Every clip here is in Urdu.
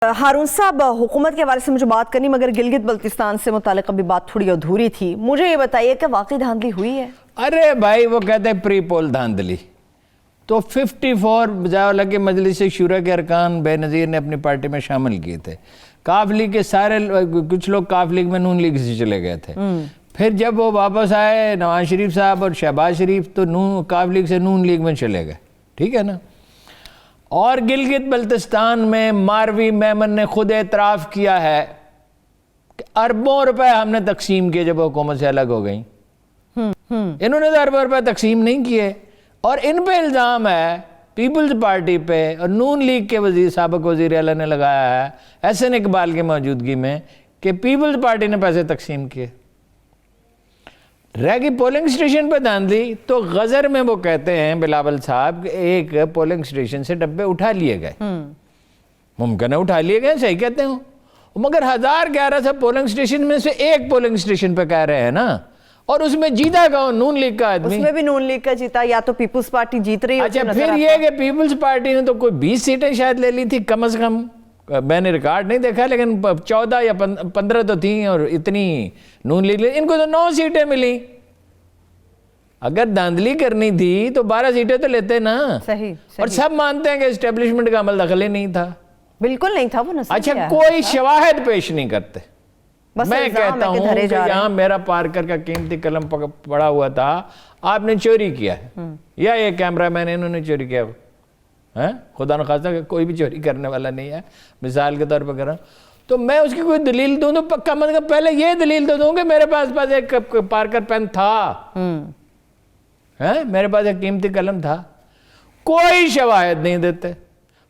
ہارون صاحب، حکومت کے حوالے سے مجھے بات کرنی، مگر گلگت بلتستان سے متعلق ابھی بات تھوڑی ادھوری تھی. مجھے یہ بتائیے کہ واقعی دھاندلی ہوئی ہے؟ ارے بھائی، وہ کہتے ہیں پری پول دھاندلی. تو 54 بجائے کہ مجلس شورا کے ارکان بے نظیر نے اپنی پارٹی میں شامل کیے تھے. کاف لیگ کے سارے کچھ لوگ کاف لیگ میں نون لیگ سے چلے گئے تھے. پھر جب وہ واپس آئے نواز شریف صاحب اور شہباز شریف، تو کاف لیگ سے نون لیگ میں چلے گئے. ٹھیک ہے نا. اور گلگت بلتستان میں ماروی میمن نے خود اعتراف کیا ہے کہ اربوں روپے ہم نے تقسیم کیے جب حکومت سے الگ ہو گئیں. انہوں نے تو اربوں روپے تقسیم نہیں کیے، اور ان پہ الزام ہے پیپلز پارٹی پہ اور نون لیگ کے سابق وزیر اعلیٰ نے لگایا ہے احسن اقبال کی موجودگی میں کہ پیپلز پارٹی نے پیسے تقسیم کیے. رہ گئی پولنگ سٹیشن پہ دھاندلی، تو غزر میں وہ کہتے ہیں بلاول صاحب کہ ایک پولنگ سٹیشن سے ڈبے اٹھا لیے گئے. ممکن ہے اٹھا لیے گئے، صحیح کہتے ہیں، مگر 1011 پولنگ سٹیشن میں سے ایک پولنگ سٹیشن پہ کہہ رہے ہیں نا، اور اس میں جیتا کون؟ نون لیگ کا آدمی. اس میں بھی نون لیگ کا جیتا، یا تو پیپلز پارٹی جیت رہی ہے. اچھا، پھر یہ کہ پیپلز پارٹی نے تو کوئی 20 سیٹیں شاید لے لی تھی کم از کم، میں نے ریکارڈ نہیں دیکھا، لیکن 14 یا 15 تو تھیں، اور اتنی نون لیگ ان کو تو 9 سیٹیں ملی. اگر دھاندلی کرنی تھی تو 12 سیٹیں تو لیتے نا. صحیح. اور سب مانتے ہیں کہ اسٹیبلشمنٹ کا عمل دخل ہی نہیں تھا. بالکل نہیں تھا. وہ اچھا، کوئی شواہد پیش نہیں کرتے. میں کہتا ہوں کہ یہاں میرا پارکر کا قیمتی قلم پڑا ہوا تھا، آپ نے چوری کیا ہے، یا یہ کیمرہ مین انہوں نے چوری کیا ہے. خدا نخواستہ کہ کوئی بھی چوری کرنے والا نہیں ہے، مثال کے طور پہ کر رہا ہوں، تو میں اس کی کوئی دلیل دوں تو کم از کم پہلے یہ دلیل تو دوں کہ میرے پاس ایک پارکر پین تھا، میرے پاس ایک قیمتی قلم تھا. کوئی شواہد نہیں دیتے.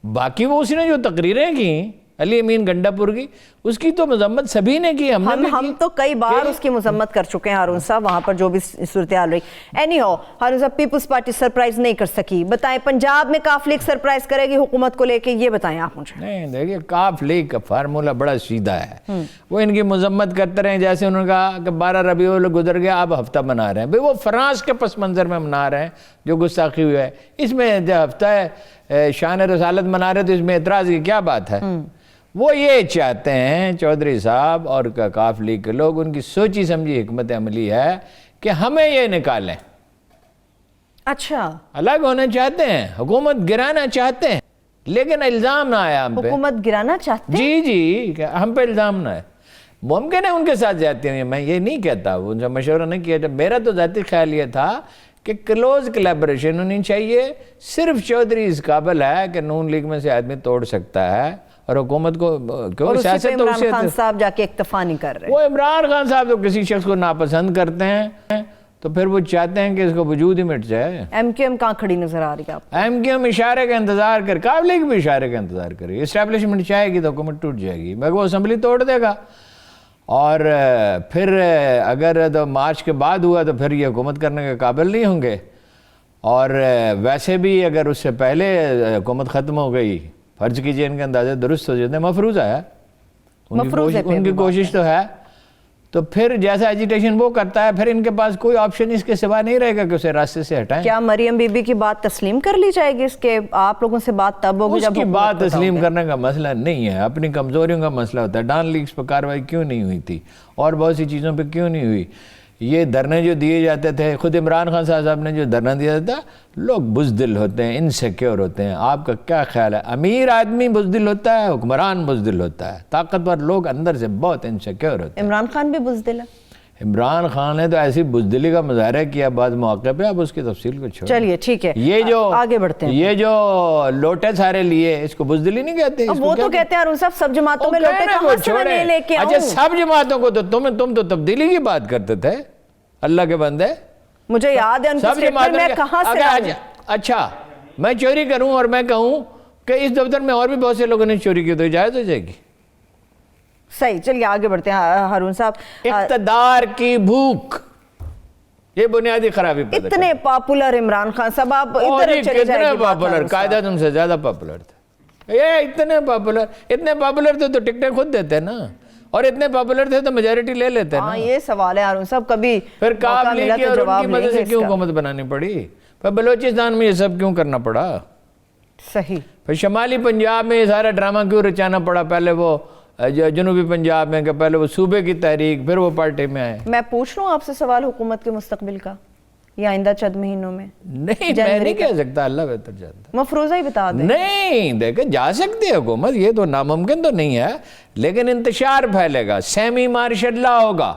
باقی وہ اس نے جو تقریریں کی علی امین گنڈا پور کی، اس کی تو مذمت سبھی نے کی. ہم تو کئی بار اس کی مذمت کر چکے ہیں ہارون صاحب، وہاں پر جو بھی صورتحال رہی. اینی ہو ہارون صاحب، پیپلز پارٹی سرپرائز نہیں کر سکی. بتائیں پنجاب میں کاف لیگ سرپرائز کرے گی حکومت کو لے کے؟ یہ بتائیں آپ مجھے. نہیں، دیکھیے کاف لیگ کا فارمولہ بڑا سیدھا ہے. وہ ان کی مذمت کرتے رہے، جیسے انہوں نے کہا کہ 12 ربیع الاول گزر گیا، اب ہفتہ منا رہے ہیں. بھئی وہ فرانس کے پس منظر میں منا رہے ہیں جو گستاخی ہوئی ہے. اس میں ہفتہ شان رسالت منا رہے تو اس میں اعتراض کی کیا بات ہے؟ وہ یہ چاہتے ہیں چودھری صاحب اور کاف لیگ کے لوگ، ان کی سوچی سمجھی حکمت عملی ہے کہ ہمیں یہ نکالیں. اچھا، الگ ہونا چاہتے ہیں، حکومت گرانا چاہتے ہیں، لیکن الزام نہ آیا ہم پہ. حکومت گرانا چاہتے ہیں؟ جی، ہم پہ الزام نہ ہے. ممکن ہے ان کے ساتھ زیادتی ہوئی، میں یہ نہیں کہتا، ان سے مشورہ نہیں کیا. میرا تو ذاتی خیال یہ تھا کہ کلوز کلیبریشن ہونی چاہیے. صرف چودھری اس قابل ہے کہ نون لیگ میں سے آدمی توڑ سکتا ہے، اور حکومت کو سیاست تو عمران خان صاحب جا کے اکتفا نہیں کر رہے. وہ عمران خان صاحب تو کسی شخص کو ناپسند کرتے ہیں، تو پھر وہ چاہتے ہیں کہ اس کو وجود ہی مٹ جائے. ایم کیو ایم کہاں کھڑی نظر آ رہی ہے آپ؟ ایم کیو ایم اشارے کا انتظار کر، کاف لیگ بھی اشارے کا انتظار کرے. اسٹیبلشمنٹ چاہے گی تو حکومت ٹوٹ جائے گی، مگر وہ اسمبلی توڑ دے گا. اور پھر اگر تو مارچ کے بعد ہوا تو پھر یہ حکومت کرنے کے قابل نہیں ہوں گے. اور ویسے بھی اگر اس سے پہلے حکومت ختم ہو گئی، فرض کیجئے ان کے اندازے درست ہو جاتے ہیں، مفروضہ ہے، ان کی کوشش تو ہے، تو پھر جیسا ایجیٹیشن وہ کرتا ہے، پھر ان کے پاس کوئی آپشن اس کے سوا نہیں رہے گا کہ اسے راستے سے ہٹائیں. کیا مریم بی بی کی بات تسلیم کر لی جائے گی؟ اس کے آپ لوگوں سے بات تب ہوگی جب اس کی بات تسلیم کرنے کا مسئلہ نہیں ہے، اپنی کمزوریوں کا مسئلہ ہوتا ہے. ڈان لیگز پہ کارروائی کیوں نہیں ہوئی تھی، اور بہت سی چیزوں پہ کیوں نہیں ہوئی. یہ دھرنے جو دیے جاتے تھے، خود عمران خان صاحب نے جو دھرنا دیا تھا، لوگ بزدل ہوتے ہیں، انسیکیور ہوتے ہیں. آپ کا کیا خیال ہے؟ امیر آدمی بزدل ہوتا ہے، حکمران بزدل ہوتا ہے، طاقتور لوگ اندر سے بہت انسیکیور ہوتے ہیں. عمران خان بھی بزدل ہے. عمران خان نے تو ایسی بزدلی کا مظاہرہ کیا بعض مواقع پہ، اب اس کی تفصیل کو چھوڑیں. چلیے ٹھیک ہے، یہ جو آگے بڑھتے ہیں. یہ جو لوٹے سارے لیے، اس کو بزدلی نہیں کہتے. وہ تو کہتے ہیں ہارون صاحب سب جماعتوں میں لوٹے کہاں سے میں لے کے آؤں؟ اچھا، سب جماعتوں کو تو تم تو تبدیلی کی بات کرتے تھے، اللہ کے بندے. مجھے یاد ہے ان کی سٹیٹمنٹ میں کہاں سے آؤں. اچھا، میں چوری کروں اور میں کہوں کہ اس دفتر میں اور بھی بہت سے لوگوں نے چوری کی، تو اجازت ہو جائے گی؟ صحیح. چلیے آگے بڑھتے ہیں ہارون صاحب. اقتدار کی بھوک، یہ بنیادی خرابی پیدا کرتی ہے. اتنے پاپولر عمران خان صاحب، آپ ادھر چلے جائیں گے. پاپولر، قاعدہ تم سے زیادہ پاپولر تھے. یہ اتنے پاپولر تھے تو ٹکٹیں خود دیتے نا، اور اتنے پاپولر تھے تو میجورٹی لے لیتے نا. یہ سوال ہے ہارون صاحب، کبھی پھر کاف لیگ کی اور ان کی مدد سے کیوں حکومت بنانی پڑی؟ پھر بلوچستان میں یہ سب کیوں کرنا پڑا؟ صحیح. پھر شمالی پنجاب میں یہ سارا ڈرامہ کیوں رچانا پڑا؟ پہلے وہ جنوبی پنجاب میں کہ پہلے وہ صوبے کی تحریک، پھر وہ پارٹی میں آئے. میں پوچھ رہا ہوں آپ سے سوال حکومت کے مستقبل کا یا آئندہ چند مہینوں میں. نہیں میں نہیں کہہ سکتا، اللہ بہتر جانتا. مفروضہ ہی بتا دیں. نہیں دیکھیں جا سکتی ہے حکومت، یہ تو ناممکن تو نہیں ہے، لیکن انتشار پھیلے گا، سیمی مارشل لا ہوگا.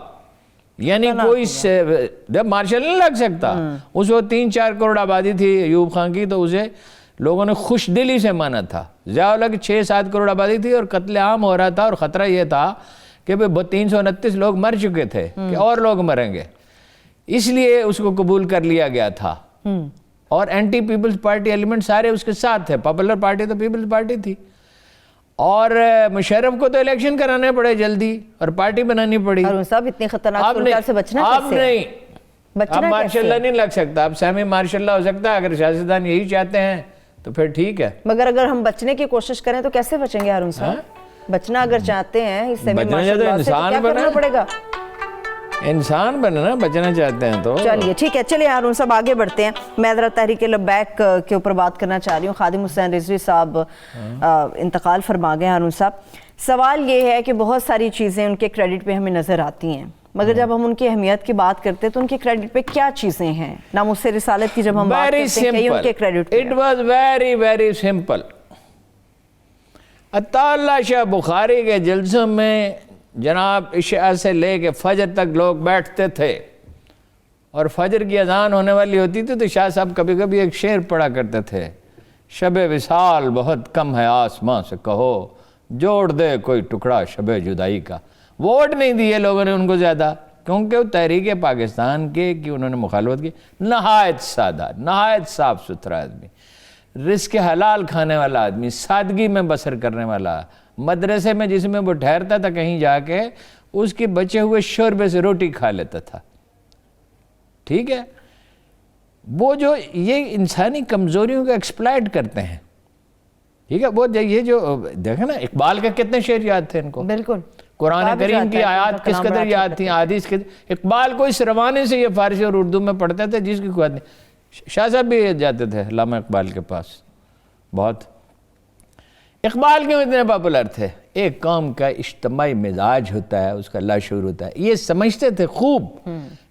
یعنی کوئی مارشل نہیں لگ سکتا. اس وقت 3-4 کروڑ آبادی تھی ایوب خان کی، تو اسے لوگوں نے خوش دلی سے مانا تھا. ضیاء اللہ کی 6-7 کروڑ آبادی تھی اور قتل عام ہو رہا تھا، اور خطرہ یہ تھا کہ 329 لوگ مر چکے تھے کہ اور لوگ مریں گے، اس لیے اس کو قبول کر لیا گیا تھا. اور اینٹی پیپلز پارٹی ایلیمنٹ سارے اس کے ساتھ تھے. پاپولر پارٹی تو پیپلز پارٹی تھی. اور مشرف کو تو الیکشن کرانے پڑے جلدی اور پارٹی بنانی پڑی. ہارون صاحب اتنی خطرناک صورتحال سے بچنا اب کیسے؟ نہیں، بچنا اب ماشاء اللہ نہیں لگ سکتا، اب سیمی ماشاء اللہ ہو سکتا ہے. اگر سیاستدان یہی چاہتے ہیں تو پھر ٹھیک ہے. مگر اگر ہم بچنے کی کوشش کریں تو کیسے بچیں گے ہارون صاحب؟ بچنا اگر چاہتے ہیں اس سیمی بچنا مارشل چاہتے ہیں لا سے تو انسان کیا کرنا بنیں. پڑے گا؟ انسان بننا بچنا چاہتے ہیں تو چلیے ٹھیک ہے. چلیے ہارون صاحب آگے بڑھتے ہیں. میں ذرا تحریک لبیک کے اوپر بات کرنا چاہ رہی ہوں. خادم حسین رضوی صاحب انتقال فرما گئے. ہارون صاحب سوال یہ ہے کہ بہت ساری چیزیں ان کے کریڈٹ پہ ہمیں نظر آتی ہیں، مگر جب ہم ان کی اہمیت کی بات کرتے ہیں تو ان کے کریڈٹ پہ کیا چیزیں ہیں؟ ناموس رسالت کی جب ہم بات کرتے ہیں کہ ان کے کریڈٹ پہ it was very very simple. عطا اللہ شاہ بخاری کے جلسوں میں جناب عشاء سے لے کے فجر تک لوگ بیٹھتے تھے، اور فجر کی اذان ہونے والی ہوتی تھی تو شاہ صاحب کبھی کبھی ایک شعر پڑھا کرتے تھے: شب وصال بہت کم ہے آسماں سے کہو، جوڑ دے کوئی ٹکڑا شب جدائی کا. ووٹ نہیں دیے لوگوں نے ان کو زیادہ، کیونکہ وہ تحریک پاکستان کے کی انہوں نے مخالفت کی. نہایت سادہ، نہایت صاف ستھرا آدمی، رزق حلال کھانے والا آدمی، سادگی میں بسر کرنے والا. مدرسے میں جس میں وہ ٹھہرتا تھا کہیں جا کے اس کے بچے ہوئے شوربے سے روٹی کھا لیتا تھا. ٹھیک ہے، وہ جو یہ انسانی کمزوریوں کو ایکسپلائٹ کرتے ہیں. ٹھیک ہے، وہ یہ جو دیکھیں نا، اقبال کے کتنے شعر یاد تھے ان کو. بالکل قرآن کریم کی آیات کس قدر یاد تھیں، حدیث کے. اقبال کو اس روانے سے یہ فارسی اور اردو میں پڑھتے تھے جس کی کوئی نہیں. شاہ صاحب بھی جاتے تھے علامہ اقبال کے پاس بہت. اقبال کیوں اتنے پاپولر تھے؟ ایک قوم کا اجتماعی مزاج ہوتا ہے، اس کا لاشعور ہوتا ہے. یہ سمجھتے تھے خوب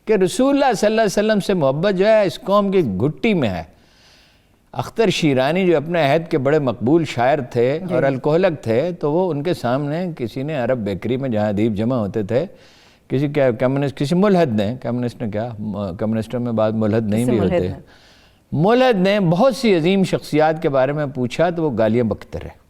کہ رسول اللہ صلی اللہ علیہ وسلم سے محبت جو ہے اس قوم کی گھٹی میں ہے. اختر شیرانی جو اپنے عہد کے بڑے مقبول شاعر تھے اور الکوہلک تھے، تو وہ ان کے سامنے کسی نے عرب بیکری میں جہاں ادیب جمع ہوتے تھے، کسی ملحد نے، کمیونسٹ نے کیا، کمیونسٹوں میں بعد ملحد نہیں بھی ہوتے، ملحد نے بہت سی عظیم شخصیات کے بارے میں پوچھا تو وہ گالیاں بکتے رہے.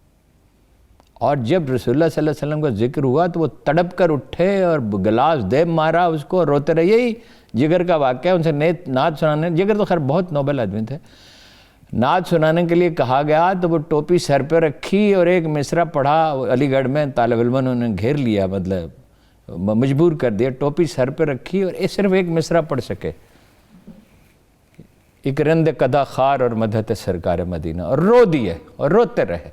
اور جب رسول اللہ صلی اللہ علیہ وسلم کا ذکر ہوا تو وہ تڑپ کر اٹھے اور گلاس دیب مارا اس کو، روتے رہے. یہی جگر کا واقعہ ہے. ان سے نعت سنانے، جگر تو خیر بہت نوبل آدمی تھے، نعت سنانے کے لیے کہا گیا تو وہ ٹوپی سر پہ رکھی اور ایک مصرع پڑھا. علی گڑھ میں طالب علموں نے انہیں گھیر لیا، مطلب مجبور کر دیا. ٹوپی سر پہ رکھی اور صرف ایک مصرع پڑھ سکے: ایک رند قدا خار اور مدحت سرکار مدینہ، اور رو دیے اور روتے رہے.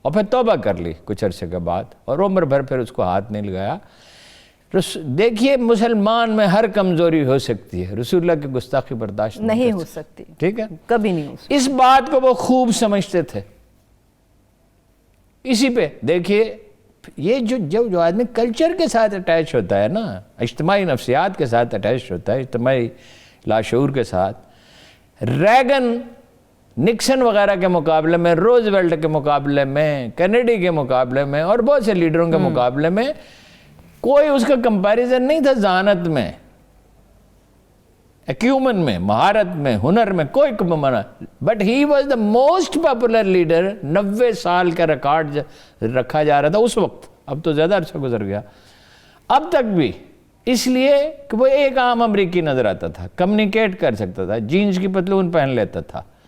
اور پھر توبہ کر لی کچھ عرصے کے بعد، اور عمر بھر پھر اس کو ہاتھ نہیں لگایا. دیکھیے مسلمان میں ہر کمزوری ہو سکتی ہے، رسول اللہ کی گستاخی برداشت نہیں ہو سکتی. ٹھیک ہے، کبھی نہیں ہو سکتی. اس بات کو وہ خوب سمجھتے تھے. اسی پہ دیکھیے یہ جو آدمی کلچر کے ساتھ اٹیچ ہوتا ہے نا، اجتماعی نفسیات کے ساتھ اٹیچ ہوتا ہے، اجتماعی لاشعور کے ساتھ، ریگن، نکسن وغیرہ کے مقابلے میں، روز ویلٹ کے مقابلے میں، کینیڈی کے مقابلے میں، اور بہت سے لیڈروں کے مقابلے میں کوئی اس کا کمپیریزن نہیں تھا. ذہانت میں، ایکیومن میں، مہارت میں، ہنر میں کوئی کمانا. But he was the most popular leader. 90 سال کا ریکارڈ رکھا جا رہا تھا اس وقت، اب تو زیادہ عرصہ گزر گیا، اب تک بھی. اس لیے کہ وہ ایک عام امریکی نظر آتا تھا، کمیونیکیٹ کر سکتا تھا، جینز کی پتلون پہن لیتا تھا.